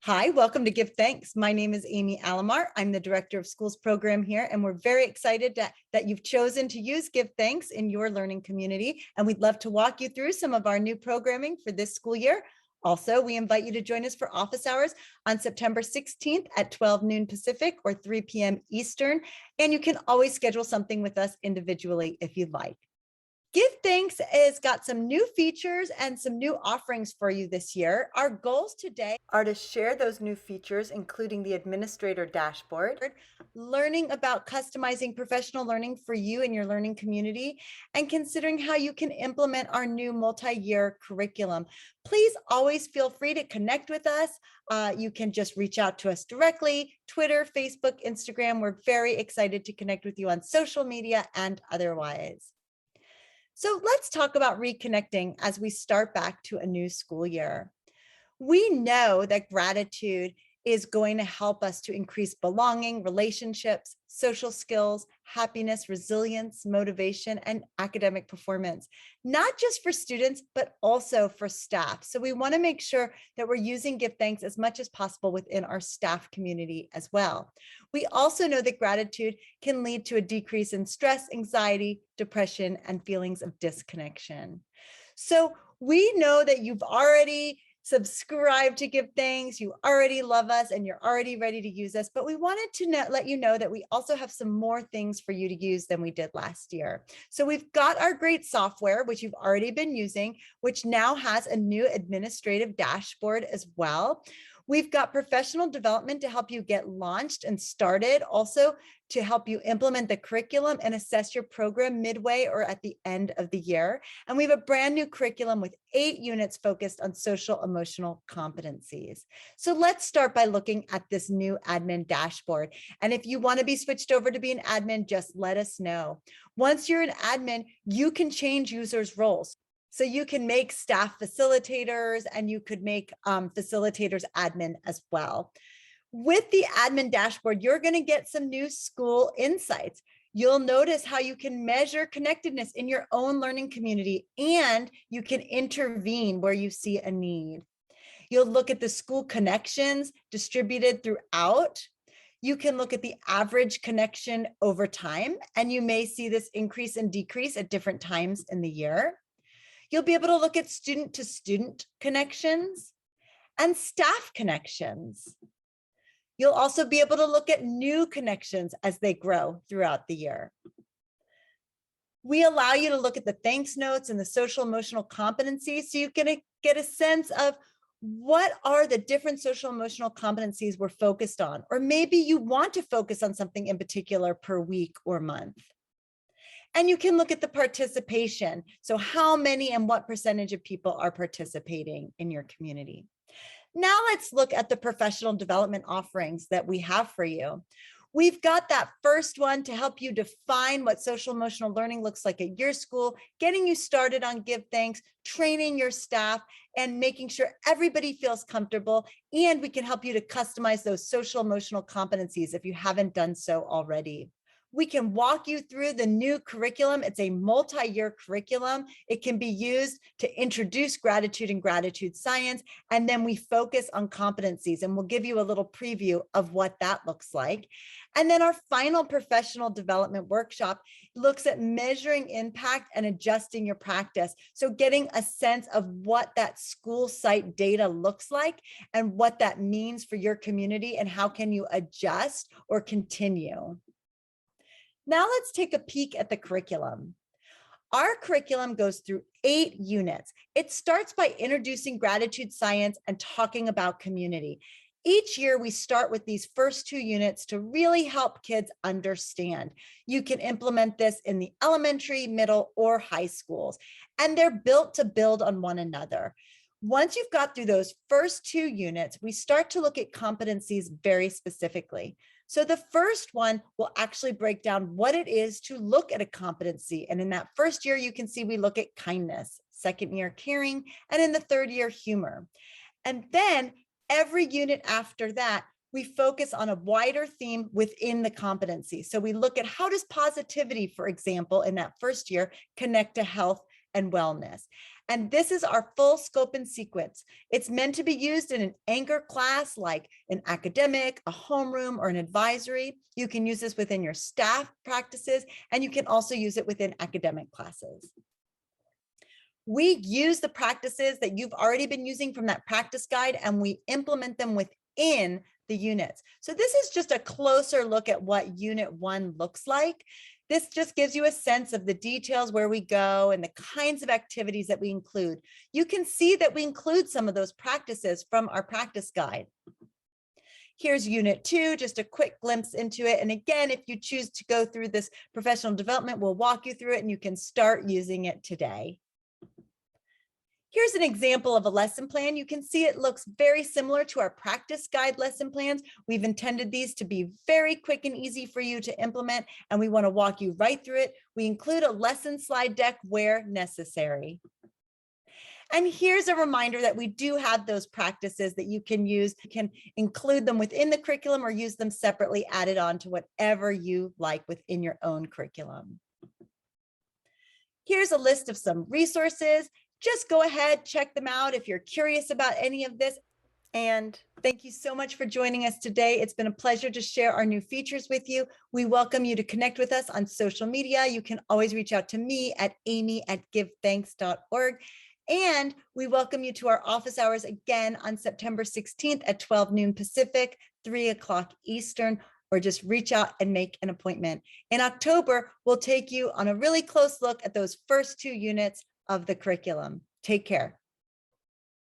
Hi, welcome to Give Thanks. My name is Amy Alamar. I'm the Director of Schools program here, and we're very excited that you've chosen to use Give Thanks in your learning community. And we'd love to walk you through some of our new programming for this school year. Also, we invite you to join us for office hours on September 16th at 12 noon Pacific or 3 p.m. Eastern. And you can always schedule something with us individually if you'd like. Give Thanks has got some new features and some new offerings for you this year. Our goals today are to share those new features, including the administrator dashboard, learning about customizing professional learning for you and your learning community, and considering how you can implement our new multi-year curriculum. Please always feel free to connect with us. You can just reach out to us directly, Twitter, Facebook, Instagram. We're very excited to connect with you on social media and otherwise. So let's talk about reconnecting as we start back to a new school year. We know that gratitude is going to help us to increase belonging, relationships, social skills, happiness, resilience, motivation, and academic performance, not just for students, but also for staff. So we want to make sure that we're using Give Thanks as much as possible within our staff community as well. We also know that gratitude can lead to a decrease in stress, anxiety, depression, and feelings of disconnection. So we know that you've already subscribe to Give Thanks, you already love us and you're already ready to use us, but we wanted to let you know that we also have some more things for you to use than we did last year. So we've got our great software, which you've already been using, which now has a new administrative dashboard as well. We've got professional development to help you get launched and started, also to help you implement the curriculum and assess your program midway or at the end of the year. And we have a brand new curriculum with 8 units focused on social emotional competencies. So let's start by looking at this new admin dashboard. And if you want to be switched over to be an admin, just let us know. Once you're an admin, you can change users' roles. So you can make staff facilitators and you could make facilitators admin as well. With the admin dashboard, you're going to get some new school insights. You'll notice how you can measure connectedness in your own learning community, and you can intervene where you see a need. You'll look at the school connections distributed throughout. You can look at the average connection over time, and you may see this increase and decrease at different times in the year. You'll be able to look at student-to-student connections and staff connections. You'll also be able to look at new connections as they grow throughout the year. We allow you to look at the thanks notes and the social emotional competencies so you can get a sense of what are the different social emotional competencies we're focused on, or maybe you want to focus on something in particular per week or month. And you can look at the participation. So how many and what percentage of people are participating in your community? Now let's look at the professional development offerings that we have for you. We've got that first one to help you define what social emotional learning looks like at your school, getting you started on Give Thanks, training your staff, and making sure everybody feels comfortable. And we can help you to customize those social emotional competencies if you haven't done so already. We can walk you through the new curriculum. It's a multi-year curriculum. It can be used to introduce gratitude and gratitude science, and then we focus on competencies, and we'll give you a little preview of what that looks like. And then our final professional development workshop looks at measuring impact and adjusting your practice. So getting a sense of what that school site data looks like and what that means for your community and how can you adjust or continue. Now let's take a peek at the curriculum. Our curriculum goes through 8 units. It starts by introducing gratitude science and talking about community. Each year we start with these first 2 units to really help kids understand. You can implement this in the elementary, middle, or high schools, and they're built to build on one another. Once you've got through those first 2 units, we start to look at competencies very specifically. So the first one will actually break down what it is to look at a competency. And in that first year, you can see we look at kindness, second year caring, and in the third year, humor. And then every unit after that, we focus on a wider theme within the competency. So we look at how does positivity, for example, in that first year, connect to health and wellness. And this is our full scope and sequence. It's meant to be used in an anchor class like an academic, a homeroom, or an advisory. You can use this within your staff practices, and you can also use it within academic classes. We use the practices that you've already been using from that practice guide, and we implement them within the units. So this is just a closer look at what Unit 1 looks like. This just gives you a sense of the details, where we go and the kinds of activities that we include. You can see that we include some of those practices from our practice guide. Here's Unit 2, just a quick glimpse into it. And again, if you choose to go through this professional development, we'll walk you through it and you can start using it today. Here's an example of a lesson plan. You can see it looks very similar to our practice guide lesson plans. We've intended these to be very quick and easy for you to implement, and we want to walk you right through it. We include a lesson slide deck where necessary. And here's a reminder that we do have those practices that you can use. You can include them within the curriculum or use them separately, added on to whatever you like within your own curriculum. Here's a list of some resources. Just go ahead, check them out if you're curious about any of this. And thank you so much for joining us today. It's been a pleasure to share our new features with you. We welcome you to connect with us on social media. You can always reach out to me at amy@givethanks.org. And we welcome you to our office hours again on September 16th at 12 noon Pacific, 3 o'clock Eastern, or just reach out and make an appointment. In October, we'll take you on a really close look at those first 2 units of the curriculum. Take care.